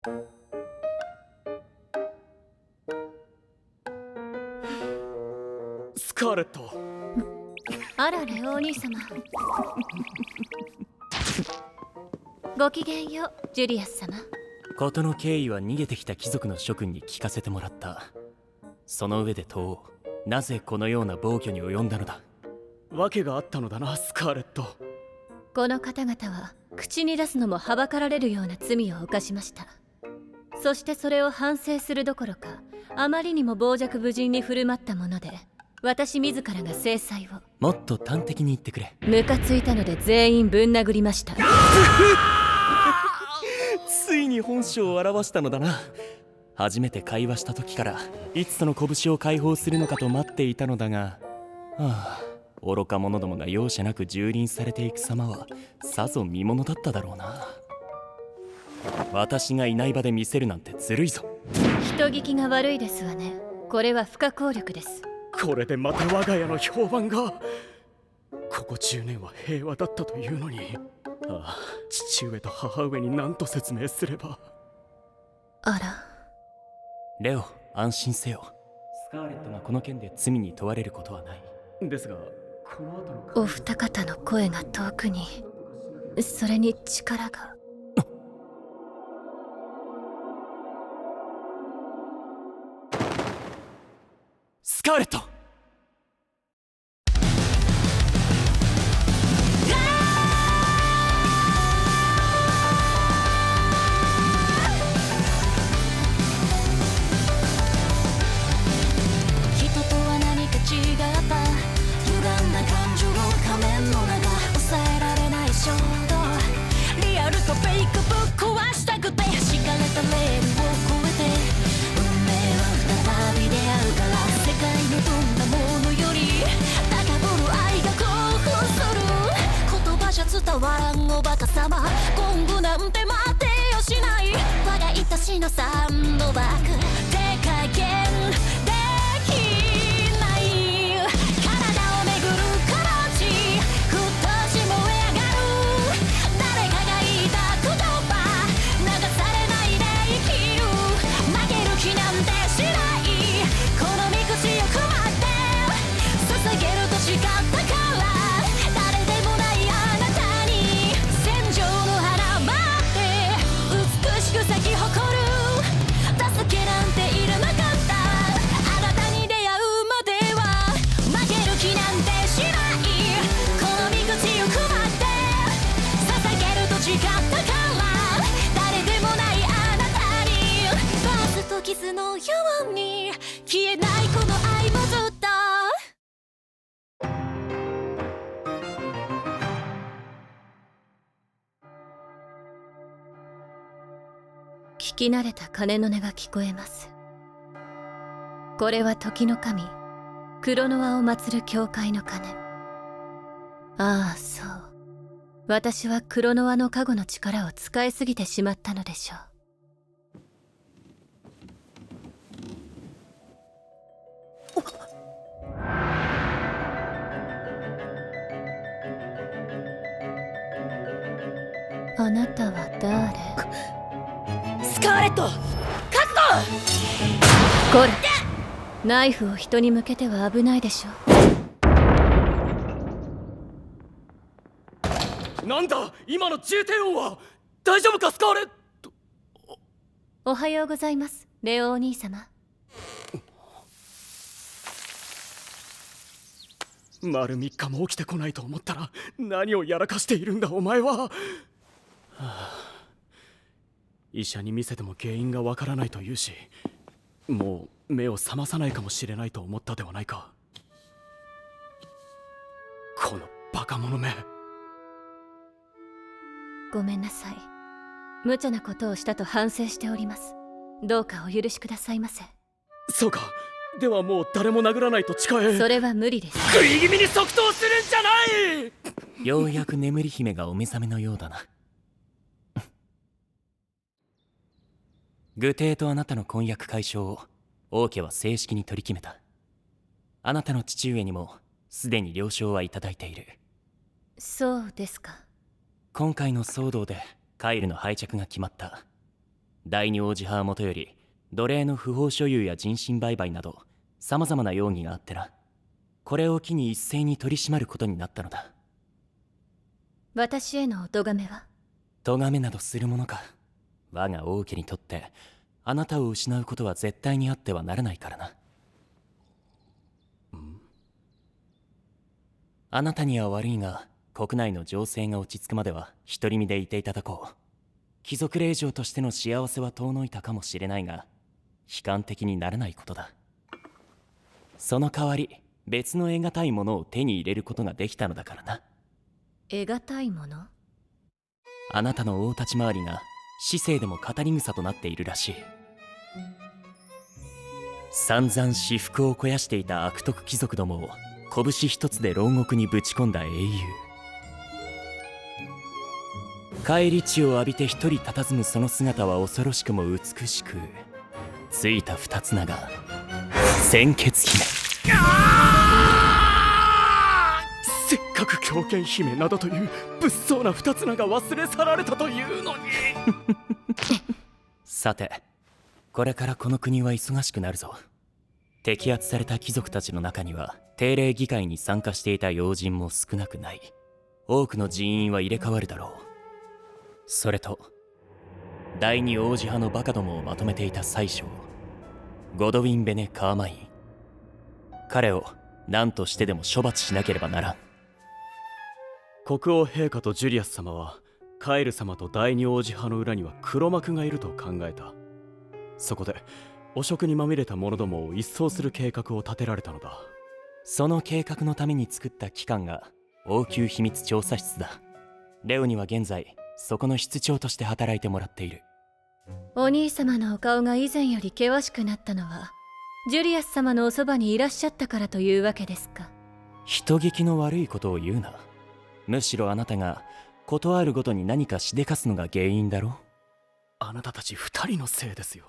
スカーレット。あらレオお兄様。ごきげんようジュリアス様。事の経緯は逃げてきた貴族の諸君に聞かせてもらった。その上で問おう。なぜこのような暴挙に及んだのだ。訳があったのだな、スカーレット。この方々は口に出すのもはばかられるような罪を犯しました。そしてそれを反省するどころか、あまりにも傍若無人に振る舞ったもので、私自らが制裁を。もっと端的に言ってくれ。ムカついたので全員ぶん殴りました。ついに本性を表したのだな。初めて会話した時からいつその拳を解放するのかと待っていたのだが、愚か者どもが容赦なく蹂躙されていく様はさぞ見ものだっただろうな。私がいない場で見せるなんてずるいぞ。人聞きが悪いですわね。これは不可抗力です。これでまた我が家の評判が。ここ10年は平和だったというのに。父上と母上に何と説明すれば。あら。レオ、安心せよ。スカーレットがこの件で罪に問われることはない。ですが、この後のお二方の声が遠くに、それに力が。スカーレット。伝わらんおバカ様、今後なんて待てよしない。我が愛しのサンドバッグ手加減できない。体をめぐる形、ふとし燃え上がる。誰かが言った言葉、流されないで生きる。負ける気なんてしない。このみくちよくまって捧げると誓ったから。咲き誇る助けなんていらなかった。あなたに出会うまでは負ける気なんてしない。この身口を配って捧げると誓ったから誰でもないあなたに。バースとキスのように消えないこの愛もずっと。聞き慣れた鐘の音が聞こえます。これは時の神クロノアを祀る教会の鐘。ああそう、私はクロノアの加護の力を使いすぎてしまったのでしょう。あなたは誰？スカーレット、覚悟！これナイフを人に向けては危ないでしょう。なんだ今の重低音は。大丈夫かスカーレット。おはようございますレオお兄様。丸3日も起きてこないと思ったら何をやらかしているんだお前は。医者に見せても原因がわからないと言うし、もう目を覚まさないかもしれないと思ったではないか。このバカ者め。ごめんなさい。無茶なことをしたと反省しております。どうかお許しくださいませ。そうか、ではもう誰も殴らないと誓え。それは無理です。食い気味に即答するんじゃない。ようやく眠り姫がお目覚めのようだな。愚帝とあなたの婚約解消を王家は正式に取り決めた。あなたの父上にもすでに了承はいただいている。そうですか。今回の騒動でカイルの配着が決まった。第二王子派はもとより奴隷の不法所有や人身売買など様々な容疑があってな。これを機に一斉に取り締まることになったのだ。私へのお咎めは？咎めなどするものか。我が王家にとってあなたを失うことは絶対にあってはならないからな。あなたには悪いが、国内の情勢が落ち着くまでは独り身でいていただこう。貴族令嬢としての幸せは遠のいたかもしれないが、悲観的にならないことだ。その代わり別の得難いものを手に入れることができたのだからな。得難いもの？あなたの大立ち回りが市政でも語り草となっているらしい。散々私腹を肥やしていた悪徳貴族どもを拳一つで牢獄にぶち込んだ英雄。返り血を浴びて一人佇むその姿は恐ろしくも美しく、ついた二つ名が鮮血姫。せっかく狂犬姫などという物騒な二つ名が忘れ去られたというのにさて、これからこの国は忙しくなるぞ。摘発された貴族たちの中には定例議会に参加していた要人も少なくない。多くの人員は入れ替わるだろう。それと第二王子派のバカどもをまとめていた宰相ゴドウィン・ベネ・カーマイン。彼を何としてでも処罰しなければならん。国王陛下とジュリアス様はカエル様と第二王子派の裏には黒幕がいると考えた。そこで汚職にまみれた者どもを一掃する計画を立てられたのだ。その計画のために作った機関が王宮秘密調査室だ。レオには現在そこの室長として働いてもらっている。お兄様のお顔が以前より険しくなったのはジュリアス様のおそばにいらっしゃったからというわけですか？人聞きの悪いことを言うな。むしろあなたが事あるごとに何かしでかすのが原因だろう。あなたたち二人のせいですよ。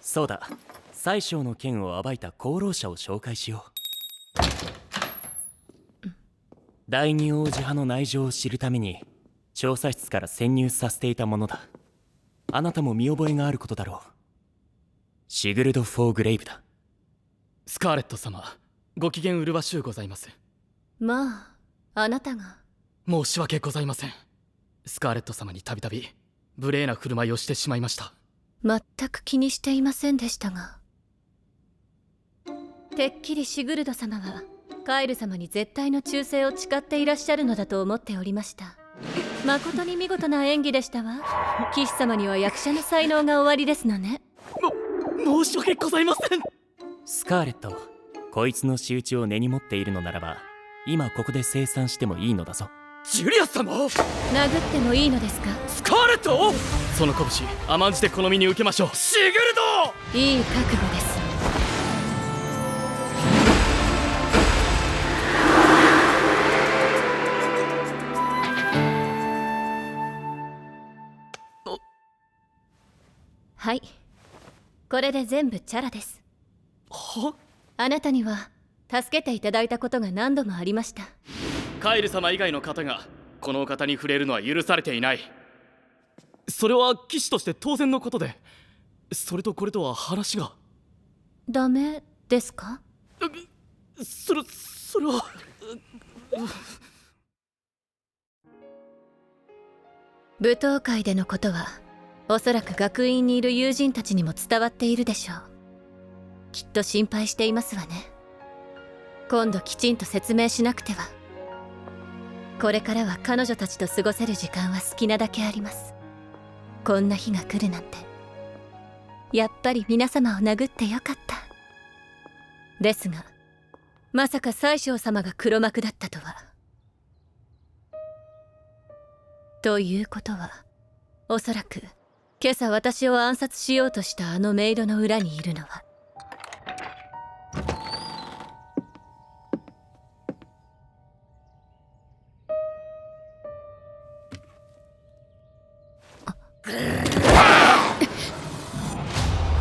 そうだ、宰相の件を暴いた功労者を紹介しよう。第二王子派の内情を知るために調査室から潜入させていたものだ。あなたも見覚えがあることだろう。シグルド・フォー・グレイブだ。スカーレット様、ご機嫌麗しゅうございます。まあ、あなたが。申し訳ございません。スカーレット様にたびたび無礼な振る舞いをしてしまいました。全く気にしていませんでしたが。てっきりシグルド様はカエル様に絶対の忠誠を誓っていらっしゃるのだと思っておりました。誠に見事な演技でしたわ。騎士様には役者の才能がおありですのね。申し訳ございません。スカーレット、こいつの仕打ちを根に持っているのならば今ここで清算してもいいのだぞ。ジュリアス様、殴ってもいいのですか？スカーレット、その拳甘んじてこの身に受けましょう。シグルド、いい覚悟です。はい、これで全部チャラです。は？あなたには助けていただいたことが何度もありました。カエル様以外の方がこのお方に触れるのは許されていない。それは騎士として当然のことで、それとこれとは話が。ダメですか？それは舞踏会でのことはおそらく学院にいる友人たちにも伝わっているでしょう。きっと心配していますわね。今度きちんと説明しなくては。これからは彼女たちと過ごせる時間は好きなだけあります。こんな日が来るなんて。やっぱり皆様を殴ってよかった。ですがまさか宰相様が黒幕だったとは。ということはおそらく今朝私を暗殺しようとしたあのメイドの裏にいるのは。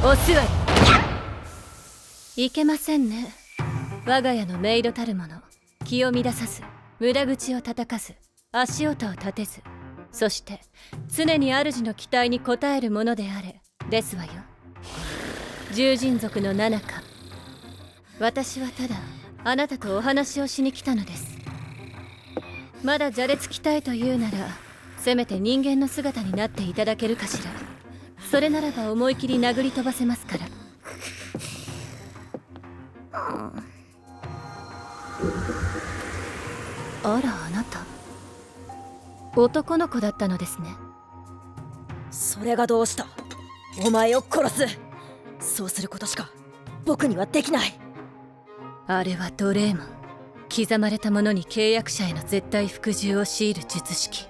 お座り。いけませんね。我が家のメイドたるもの、気を乱さず、無駄口を叩かず、足音を立てず、そして常に主の期待に応えるものであれですわよ。獣人族のナナカ。私はただあなたとお話をしに来たのです。まだじゃれつきたいというなら、せめて人間の姿になっていただけるかしら。それならば思い切り殴り飛ばせますから。あら、あなた男の子だったのですね。それがどうした？お前を殺す。そうすることしか僕にはできない。あれは奴隷門。刻まれた者に契約者への絶対服従を強いる術式。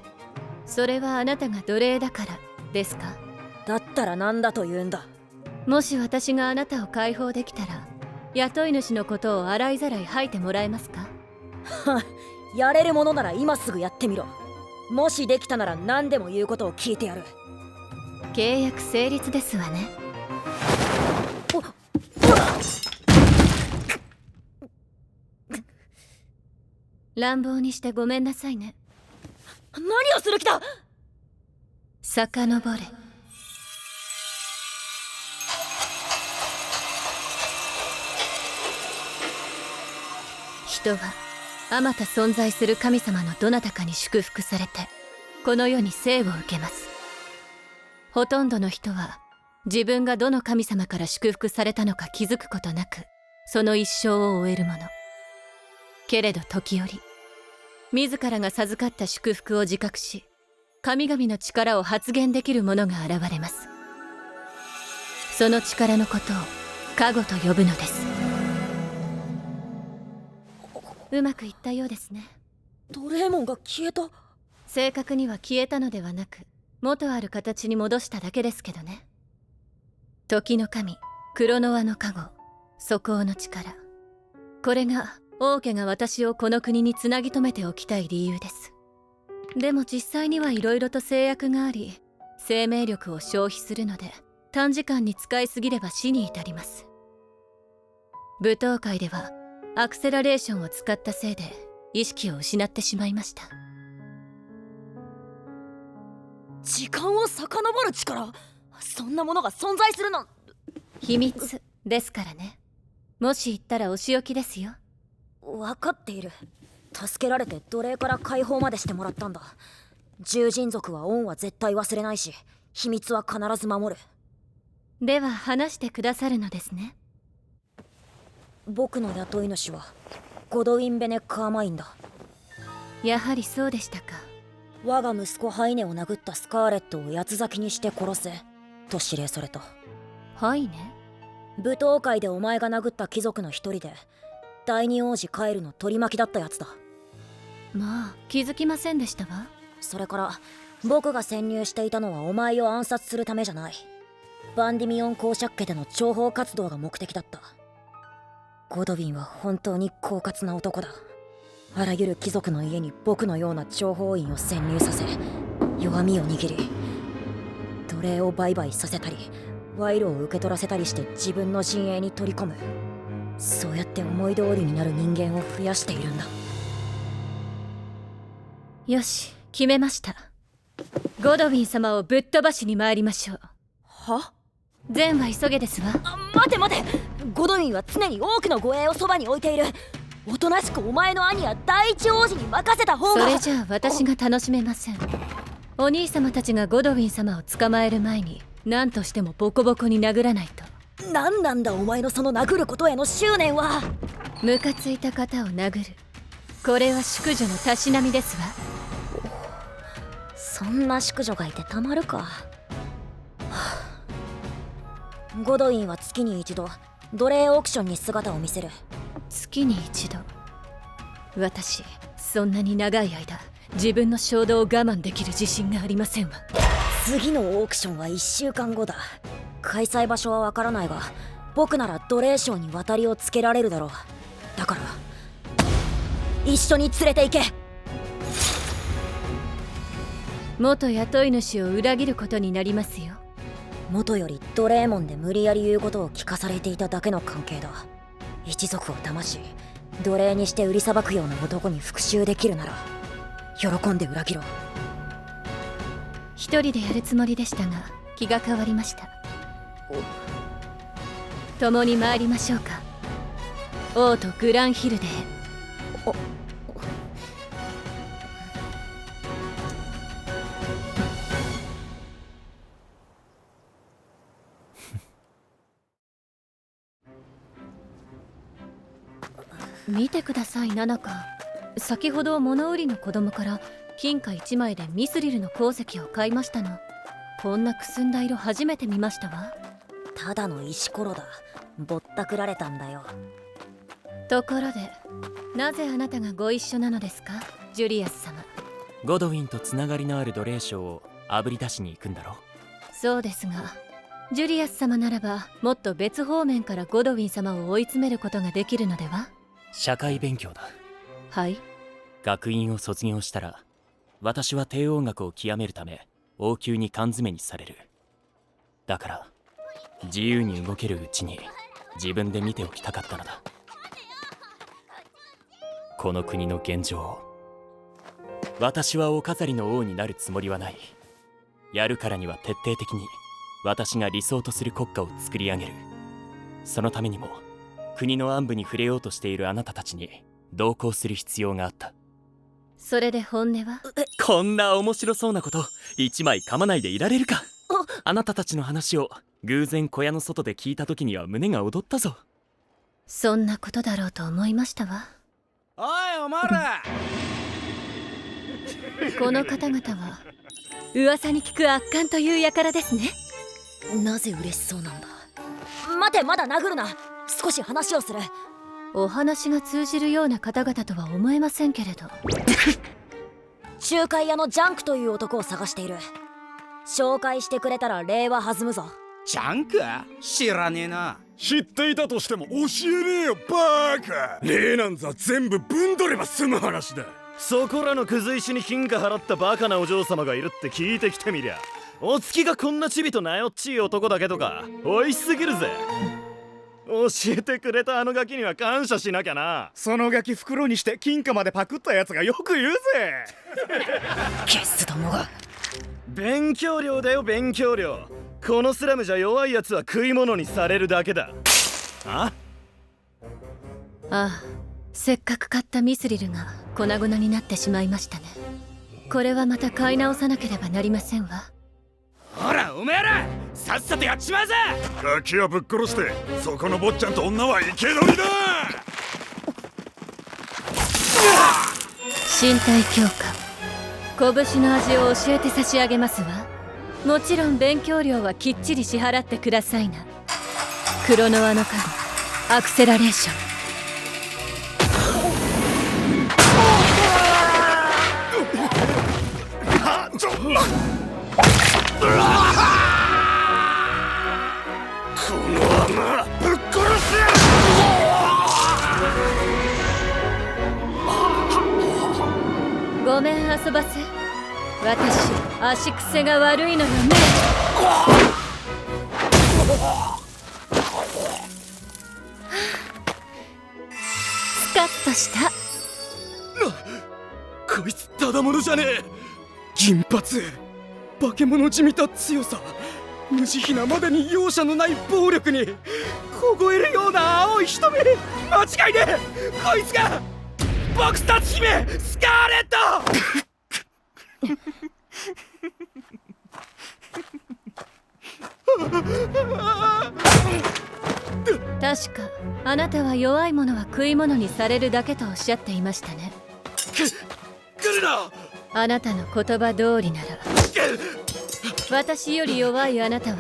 それはあなたが奴隷だからですか？だったら何だと言うんだ。もし私があなたを解放できたら、雇い主のことを洗いざらい吐いてもらえますか？はやれるものなら今すぐやってみろ。もしできたなら何でも言うことを聞いてやる。契約成立ですわね。乱暴にしてごめんなさいね。何をする気だ！遡れ。人はあまた存在する神様のどなたかに祝福されてこの世に生を受けます。ほとんどの人は自分がどの神様から祝福されたのか気づくことなくその一生を終えるもの。けれど時折自らが授かった祝福を自覚し神々の力を発現できる者が現れます。その力のことを加護と呼ぶのです。うまくいったようですね。ドレーモンが消えた？正確には消えたのではなく元ある形に戻しただけですけどね。時の神クロノアの加護、素行の力、これが王家が私をこの国につなぎ止めておきたい理由です。でも実際にはいろいろと制約があり生命力を消費するので短時間に使いすぎれば死に至ります。舞踏会ではアクセラレーションを使ったせいで意識を失ってしまいました。時間を遡る力？そんなものが存在するの？秘密ですからね。もし言ったらお仕置きですよ。分かっている。助けられて奴隷から解放までしてもらったんだ。獣人族は恩は絶対忘れないし秘密は必ず守る。では話してくださるのですね。僕の雇い主はゴドウィン・ベネ・カーマインだ。やはりそうでしたか。我が息子ハイネを殴ったスカーレットを八つ咲きにして殺せと指令された。はいね。舞踏会でお前が殴った貴族の一人で第二王子カエルの取り巻きだったやつだ。まあ気づきませんでしたわ。それから僕が潜入していたのはお前を暗殺するためじゃない。バンディミオン公爵家での諜報活動が目的だった。ゴドウィンは本当に狡猾な男だ。あらゆる貴族の家に僕のような諜報員を潜入させ弱みを握り奴隷を売買させたり賄賂を受け取らせたりして自分の陣営に取り込む。そうやって思い通りになる人間を増やしているんだ。よし、決めました。ゴドウィン様をぶっ飛ばしに参りましょう。は？善は急げですわ。待て待て。ゴドウィンは常に多くの護衛をそばに置いている。おとなしくお前の兄や第一王子に任せた方が。それじゃあ私が楽しめません。お兄様たちがゴドウィン様を捕まえる前に何としてもボコボコに殴らないと。何なんだお前のその殴ることへの執念は。ムカついた方を殴る、これは淑女のたしなみですわ。そんな淑女がいてたまるか。はあ、ゴドウィンは月に一度奴隷オークションに姿を見せる。月に一度。私そんなに長い間自分の衝動を我慢できる自信がありませんわ。次のオークションは1週間後だ。開催場所はわからないが僕なら奴隷商に渡りをつけられるだろう。だから一緒に連れて行け。元雇い主を裏切ることになりますよ。元より奴隷門で無理やり言うことを聞かされていただけの関係だ。一族を騙し奴隷にして売りさばくような男に復讐できるなら喜んで裏切ろう。一人でやるつもりでしたが気が変わりました。共に参りましょうか。王とグランヒルデへ。見てください、ナナカ。先ほど物売りの子供から金貨1枚でミスリルの鉱石を買いましたの。こんなくすんだ色初めて見ましたわ。ただの石ころだ。ぼったくられたんだよ。ところで、なぜあなたがご一緒なのですか、ジュリアス様。ゴドウィンとつながりのある奴隷商をあぶり出しに行くんだろ。そうですが、ジュリアス様ならばもっと別方面からゴドウィン様を追い詰めることができるのでは。社会勉強だ。はい。学院を卒業したら私は帝王学を極めるため王宮に缶詰にされる。だから自由に動けるうちに自分で見ておきたかったのだ。この国の現状を。私はお飾りの王になるつもりはない。やるからには徹底的に私が理想とする国家を作り上げる。そのためにも国の暗部に触れようとしているあなたたちに同行する必要があった。それで本音は？こんな面白そうなこと一枚噛まないでいられるか。あなたたちの話を偶然小屋の外で聞いた時には胸が躍ったぞ。そんなことだろうと思いましたわ。おいお前らこの方々は噂に聞く圧巻という輩ですね。なぜ嬉しそうなんだ。待て、まだ殴るな。少し話をする。お話が通じるような方々とは思えませんけれど。仲介屋のジャンクという男を探している。紹介してくれたら礼は弾むぞ。ジャンク知らねえな。知っていたとしても教えねえよバーカ。礼なんざ全部分取れば済む話だ。そこらのクズ石に金貨払ったバカなお嬢様がいるって聞いてきてみりゃ、お月がこんなチビとなよっちい男だけとか美味しすぎるぜ。教えてくれたあのガキには感謝しなきゃな。そのガキ袋にして金貨までパクったやつがよく言うぜ。ゲスどもが。勉強量だよ勉強量。このスラムじゃ弱いやつは食い物にされるだけだ。ああ、せっかく買ったミスリルが粉々になってしまいましたね。これはまた買い直さなければなりませんわ。ほらお前らさっさとやっちまうぜ。ガキはぶっ殺してそこの坊ちゃんと女は生け捕りだ。身体強化、拳の味を教えて差し上げますわ。もちろん勉強料はきっちり支払ってくださいな。クロノアの影、アクセラレーション。この穴ぶっ殺す。ごめん遊ばせ。私足癖が悪いのよね。スカッとした。こいつただものじゃねえ。銀髪、化け物じみた強さ、無慈悲なまでに容赦のない暴力に凍えるような青い瞳。間違いねえ、こいつが僕たち姫スカーレット。確かあなたは弱い者は食い物にされるだけとおっしゃっていましたね。来るな。あなたの言葉通りなら、私より弱いあなたは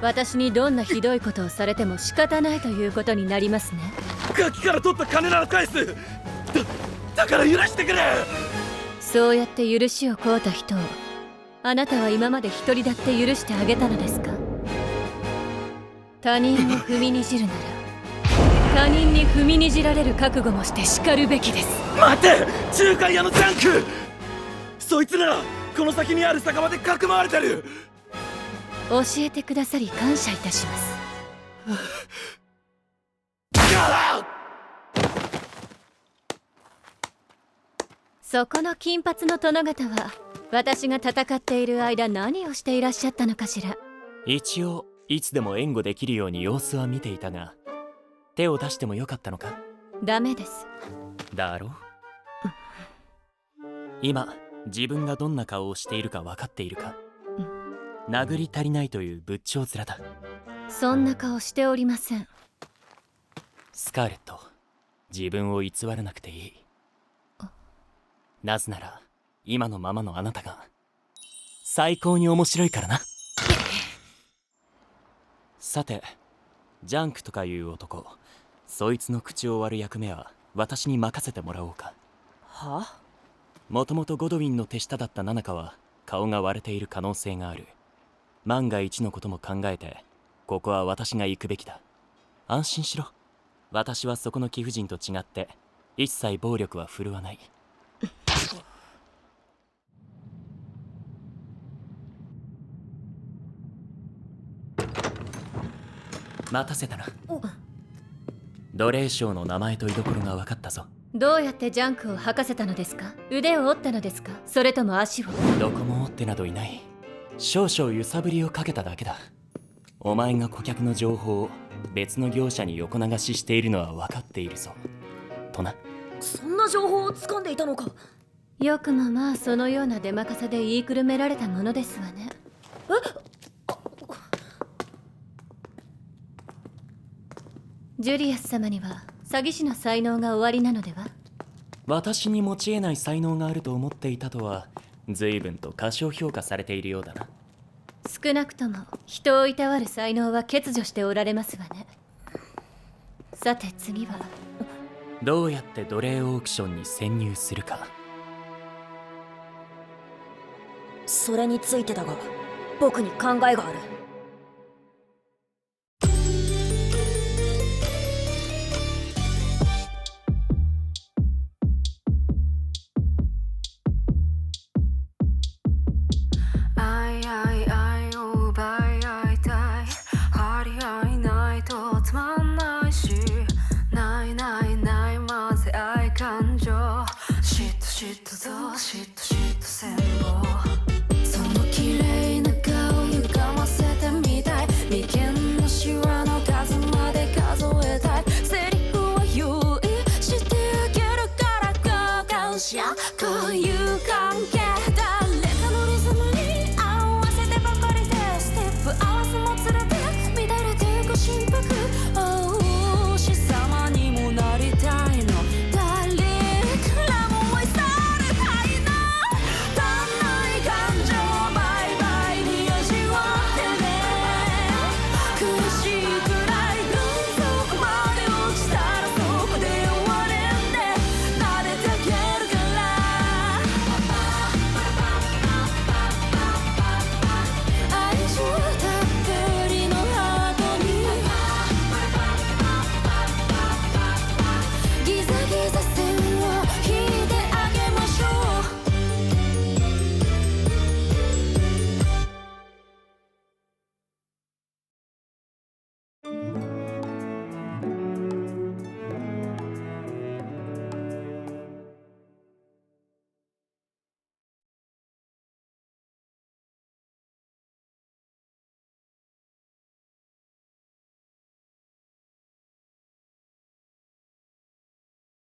私にどんなひどいことをされても仕方ないということになりますね。ガキから取った金なら返す。だから許してくれ。そうやって許しを請うた人をあなたは今まで一人だって許してあげたのですか。他人を踏みにじるなら他人に踏みにじられる覚悟もして叱るべきです。待て、仲介屋のジャンク。そいつならこの先にある酒場でかくまわれてる。教えてくださり感謝いたします。そこの金髪の殿方は私が戦っている間何をしていらっしゃったのかしら。一応いつでも援護できるように様子は見ていたが、手を出してもよかったのか？ダメです。だろう。今自分がどんな顔をしているか分かっているか？殴り足りないという仏頂面だ。そんな顔しておりません。スカーレット、自分を偽らなくていい。なぜなら今のままのあなたが最高に面白いからな。さて、ジャンクとかいう男、そいつの口を割る役目は私に任せてもらおうか。は？もともとゴドウィンの手下だったナナカは顔が割れている可能性がある。万が一のことも考えて、ここは私が行くべきだ。安心しろ。私はそこの貴婦人と違って一切暴力は振るわない。待たせたな。奴隷商の名前と居所が分かったぞ。どうやってジャンクを吐かせたのですか？腕を折ったのですか？それとも足を？どこも折ってなどいない。少々揺さぶりをかけただけだ。お前が顧客の情報を別の業者に横流ししているのは分かっているぞ。とな。そんな情報を掴んでいたのか？よくもまあそのような出任せで言いくるめられたものですわね。ジュリアス様には詐欺師の才能がおありなのでは？私に持ち得ない才能があると思っていたとは随分と過小評価されているようだな。少なくとも人をいたわる才能は欠如しておられますわね。さて次はどうやって奴隷オークションに潜入するか。それについてだが、僕に考えがある。その綺麗な顔歪ませてみたい眉間